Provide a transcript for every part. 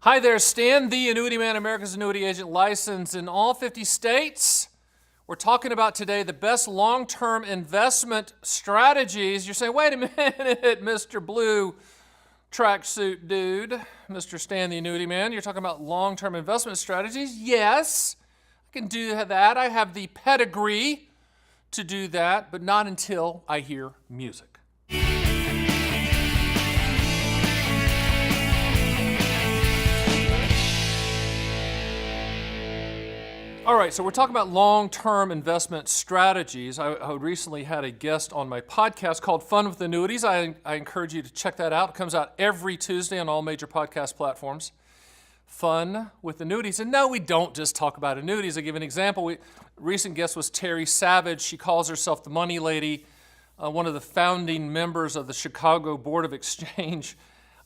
Hi there, Stan, the Annuity Man, America's Annuity Agent, licensed in all 50 states. We're talking about today the best long-term investment strategies. You're saying, wait a minute, Mr. Blue tracksuit dude, Mr. Stan, the Annuity Man. You're talking about long-term investment strategies? Yes, I can do that. I have the pedigree to do that, but not until I hear music. All right, so we're talking about long-term investment strategies. I recently had a guest on my podcast called Fun with Annuities. I encourage you to check that out. It comes out every Tuesday on all major podcast platforms. Fun with Annuities. And no, we don't just talk about annuities. I'll give an example. Recent guest was Terry Savage. She calls herself the Money Lady, one of the founding members of the Chicago Board of Exchange.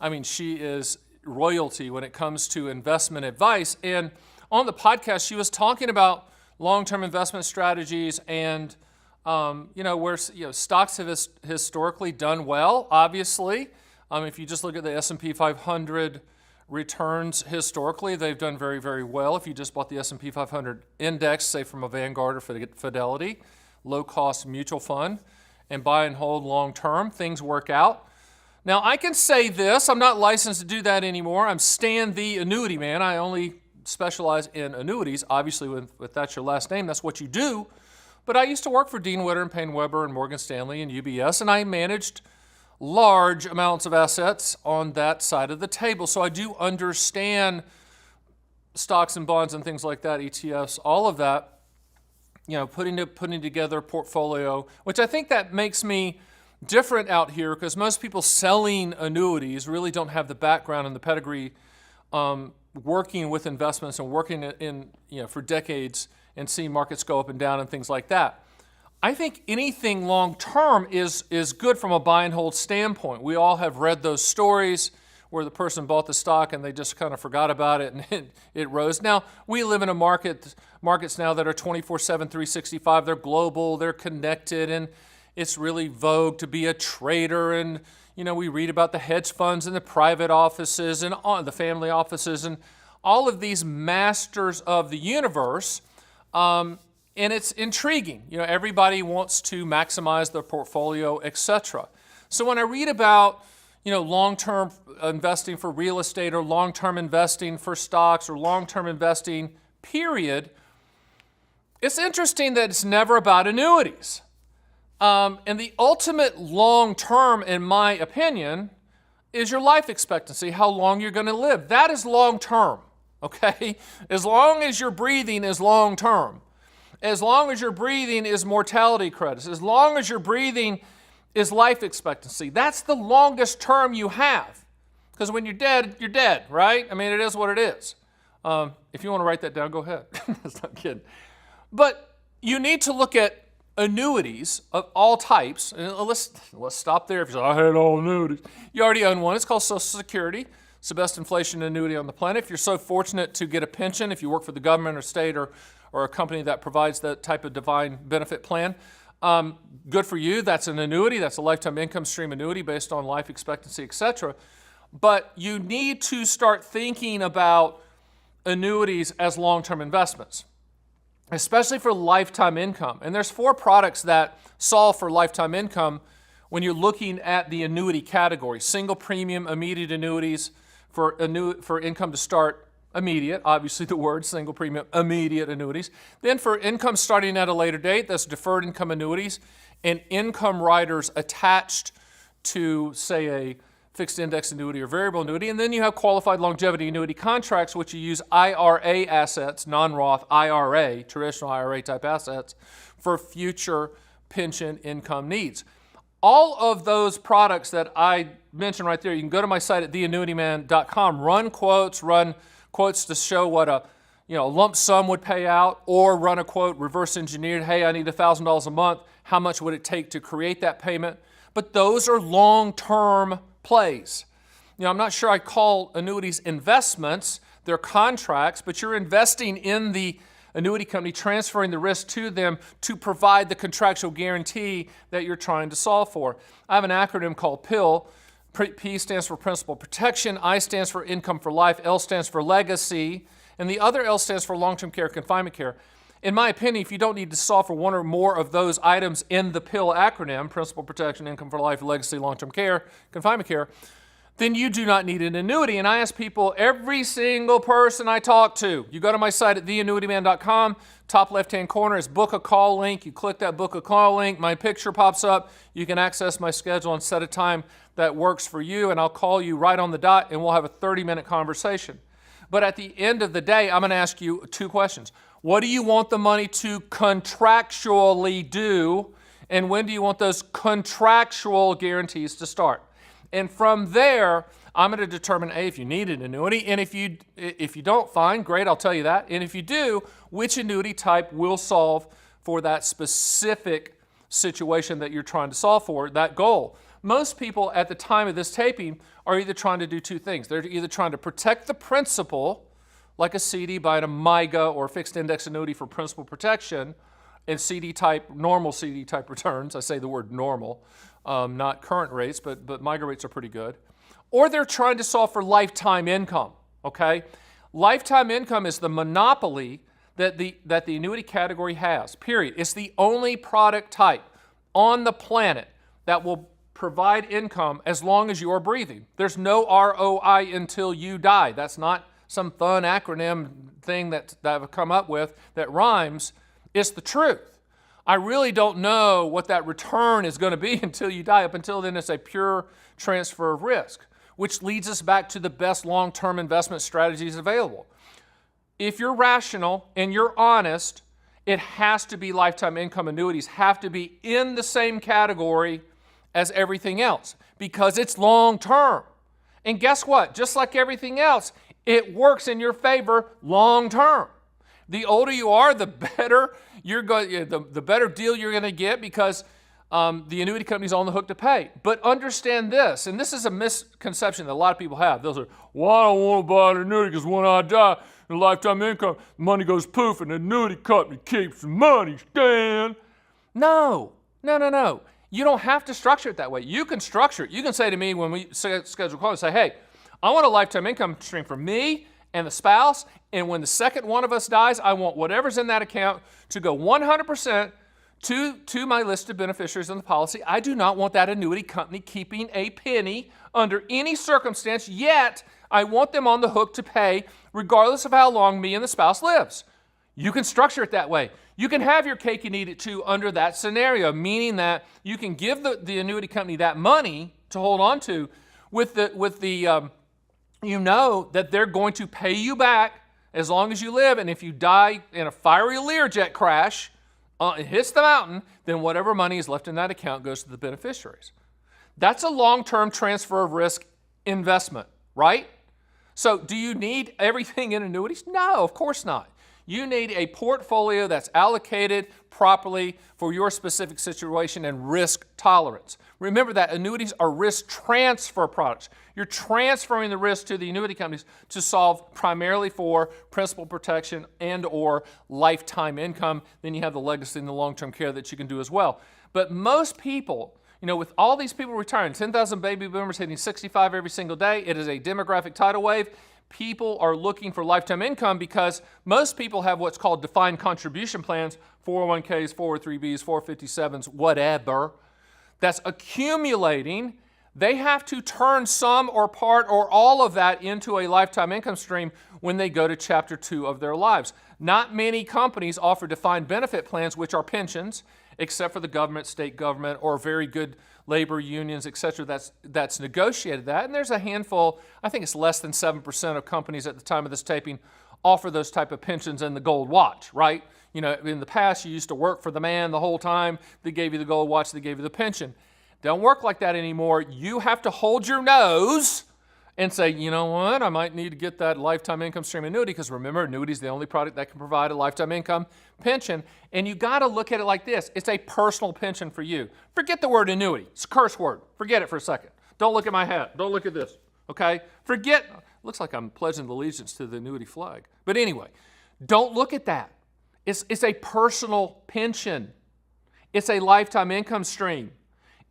I mean, she is royalty when it comes to investment advice. And on the podcast, she was talking about long-term investment strategies and, where stocks have historically done well, obviously. If you just look at the S&P 500 returns historically, they've done very, very well. If you just bought the S&P 500 index, say from a Vanguard or Fidelity, low-cost mutual fund, and buy and hold long-term, things work out. Now, I can say this. I'm not licensed to do that anymore. I'm Stan the Annuity Man. I only specialize in annuities. Obviously, if that's your last name, that's what you do. But I used to work for Dean Witter and Payne Weber and Morgan Stanley and UBS, and I managed large amounts of assets on that side of the table. So I do understand stocks and bonds and things like that, ETFs, all of that, putting together a portfolio, which I think that makes me different out here because most people selling annuities really don't have the background and the pedigree working with investments and working in for decades and seeing markets go up and down and things like that. I think anything long-term is good from a buy and hold standpoint. We all have read those stories where the person bought the stock and they just kind of forgot about it and it rose. Now, we live in a markets now that are 24/7, 365. They're global, they're connected, and it's really vogue to be a trader. And we read about the hedge funds and the private offices and the family offices and all of these masters of the universe. And it's intriguing. Everybody wants to maximize their portfolio, etc. So when I read about, long-term investing for real estate or long-term investing for stocks or long-term investing, period, it's interesting that it's never about annuities. And the ultimate long-term, in my opinion, is your life expectancy, how long you're going to live. That is long-term, okay? As long as you're breathing is long-term. As long as you're breathing is mortality credits. As long as you're breathing is life expectancy. That's the longest term you have. Because when you're dead, right? I mean, it is what it is. If you want to write that down, go ahead. That's not kidding. But you need to look at annuities of all types. And let's stop there. If you say, I hate all annuities. You already own one. It's called Social Security. It's the best inflation annuity on the planet. If you're so fortunate to get a pension, if you work for the government or state or a company that provides that type of defined benefit plan, good for you. That's an annuity. That's a lifetime income stream annuity based on life expectancy, etc. But you need to start thinking about annuities as long-term investments, especially for lifetime income. And there's 4 products that solve for lifetime income when you're looking at the annuity category. Single premium immediate annuities for income to start immediate, obviously the word single premium immediate annuities. Then for income starting at a later date, that's deferred income annuities and income riders attached to, say, a fixed index annuity or variable annuity. And then you have qualified longevity annuity contracts, which you use IRA assets, non-Roth IRA, traditional IRA type assets, for future pension income needs. All of those products that I mentioned right there, you can go to my site at theannuityman.com, run quotes to show what a lump sum would pay out, or run a quote reverse engineered, hey, I need $1,000 a month, how much would it take to create that payment? But those are long-term plays. I'm not sure I call annuities investments. They're contracts, but you're investing in the annuity company, transferring the risk to them to provide the contractual guarantee that you're trying to solve for. I have an acronym called PIL, P stands for principal protection, I stands for income for life, L stands for legacy, and the other L stands for long-term care, confinement care. In my opinion, if you don't need to solve for one or more of those items in the PIL acronym, principal protection, income for life, legacy, long-term care, confinement care, then you do not need an annuity. And I ask people, every single person I talk to, you go to my site at theannuityman.com, top left-hand corner is book a call link. You click that book a call link, my picture pops up. You can access my schedule and set a time that works for you, and I'll call you right on the dot, and we'll have a 30-minute conversation. But at the end of the day, I'm going to ask you two questions. What do you want the money to contractually do, and when do you want those contractual guarantees to start? And from there, I'm going to determine, A, if you need an annuity, and if you don't, fine, great, I'll tell you that. And if you do, which annuity type will solve for that specific situation that you're trying to solve for, that goal. Most people at the time of this taping are either trying to do two things. They're either trying to protect the principal, like a CD buying a MYGA or fixed index annuity for principal protection, and CD type, normal CD type returns. I say the word normal, not current rates, but MYGA rates are pretty good. Or they're trying to solve for lifetime income, okay? Lifetime income is the monopoly that the annuity category has, period. It's the only product type on the planet that will provide income as long as you are breathing. There's no ROI until you die. That's not some fun acronym thing that I've come up with that rhymes. It's the truth. I really don't know what that return is going to be until you die. Up until then, it's a pure transfer of risk, which leads us back to the best long-term investment strategies available. If you're rational and you're honest, it has to be lifetime income annuities, have to be in the same category as everything else because it's long-term. And guess what? Just like everything else, it works in your favor long-term. The older you are, the better the better deal you're going to get because the annuity company's on the hook to pay. But understand this, and this is a misconception that a lot of people have. They'll say, well, I don't want to buy an annuity because when I die, the lifetime income, money goes poof, and the annuity company keeps the money, Stan. No. You don't have to structure it that way. You can structure it. You can say to me when we schedule a call and say, hey, I want a lifetime income stream for me and the spouse, and when the second one of us dies, I want whatever's in that account to go 100% to my list of beneficiaries in the policy. I do not want that annuity company keeping a penny under any circumstance, yet I want them on the hook to pay regardless of how long me and the spouse lives. You can structure it that way. You can have your cake and eat it too under that scenario, meaning that you can give the annuity company that money to hold on to with the you know that they're going to pay you back as long as you live, and if you die in a fiery Learjet crash, it hits the mountain, then whatever money is left in that account goes to the beneficiaries. That's a long-term transfer of risk investment, right? So do you need everything in annuities? No, of course not. You need a portfolio that's allocated properly for your specific situation and risk tolerance. Remember that annuities are risk transfer products. You're transferring the risk to the annuity companies to solve primarily for principal protection and or lifetime income. Then you have the legacy and the long-term care that you can do as well. But most people, with all these people retiring, 10,000 baby boomers hitting 65 every single day, it is a demographic tidal wave. People are looking for lifetime income because most people have what's called defined contribution plans, 401ks, 403bs, 457s, whatever, that's accumulating. They have to turn some or part or all of that into a lifetime income stream when they go to Chapter 2 of their lives. Not many companies offer defined benefit plans, which are pensions, except for the government, state government, or very good labor unions, et cetera, that's negotiated that. And there's a handful, I think it's less than 7% of companies at the time of this taping offer those type of pensions and the gold watch, right? In the past, you used to work for the man the whole time. They gave you the gold watch, they gave you the pension. Don't work like that anymore. You have to hold your nose and say, you know what, I might need to get that lifetime income stream annuity because remember, annuity is the only product that can provide a lifetime income pension. And you got to look at it like this. It's a personal pension for you. Forget the word annuity. It's a curse word. Forget it for a second. Don't look at my hat. Don't look at this, okay? Looks like I'm pledging allegiance to the annuity flag. But anyway, don't look at that. It's a personal pension. It's a lifetime income stream.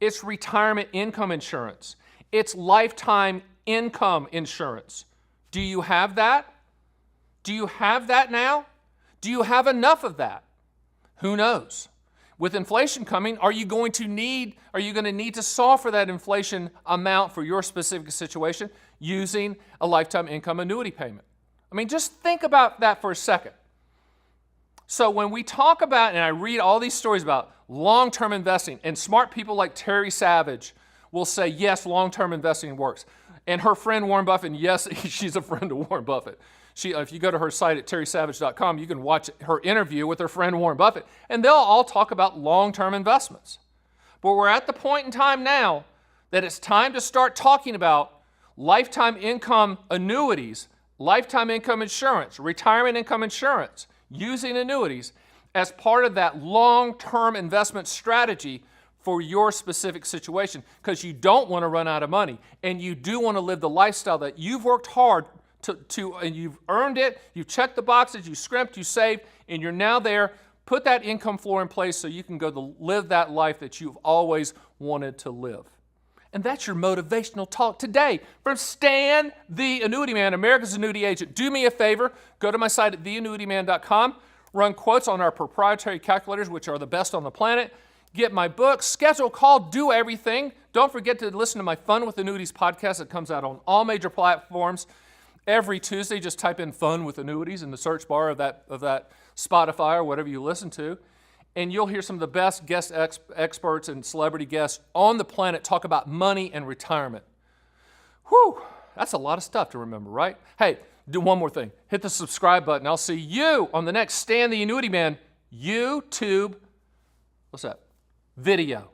It's retirement income insurance. It's lifetime income insurance. Do you have that? Do you have that now? Do you have enough of that? Who knows? With inflation coming, are you going to need to solve for that inflation amount for your specific situation using a lifetime income annuity payment? I mean, just think about that for a second. So when we talk about, and I read all these stories about long-term investing, and smart people like Terry Savage will say, yes, long-term investing works. And her friend Warren Buffett, yes, she's a friend of Warren Buffett. If you go to her site at terrysavage.com, you can watch her interview with her friend Warren Buffett, and they'll all talk about long-term investments. But we're at the point in time now that it's time to start talking about lifetime income annuities, lifetime income insurance, retirement income insurance, using annuities as part of that long-term investment strategy for your specific situation, because you don't want to run out of money, and you do want to live the lifestyle that you've worked hard and you've earned it, you've checked the boxes, you scrimped, you saved, and you're now there. Put that income floor in place so you can go to live that life that you've always wanted to live. And that's your motivational talk today from Stan, the Annuity Man, America's Annuity Agent. Do me a favor, go to my site at theannuityman.com, run quotes on our proprietary calculators, which are the best on the planet. Get my book, schedule a call, do everything. Don't forget to listen to my Fun with Annuities podcast that comes out on all major platforms every Tuesday. Just type in Fun with Annuities in the search bar of that Spotify or whatever you listen to, and you'll hear some of the best guest experts and celebrity guests on the planet talk about money and retirement. Whew, that's a lot of stuff to remember, right? Hey, do one more thing. Hit the subscribe button. I'll see you on the next Stan the Annuity Man YouTube, what's that, video.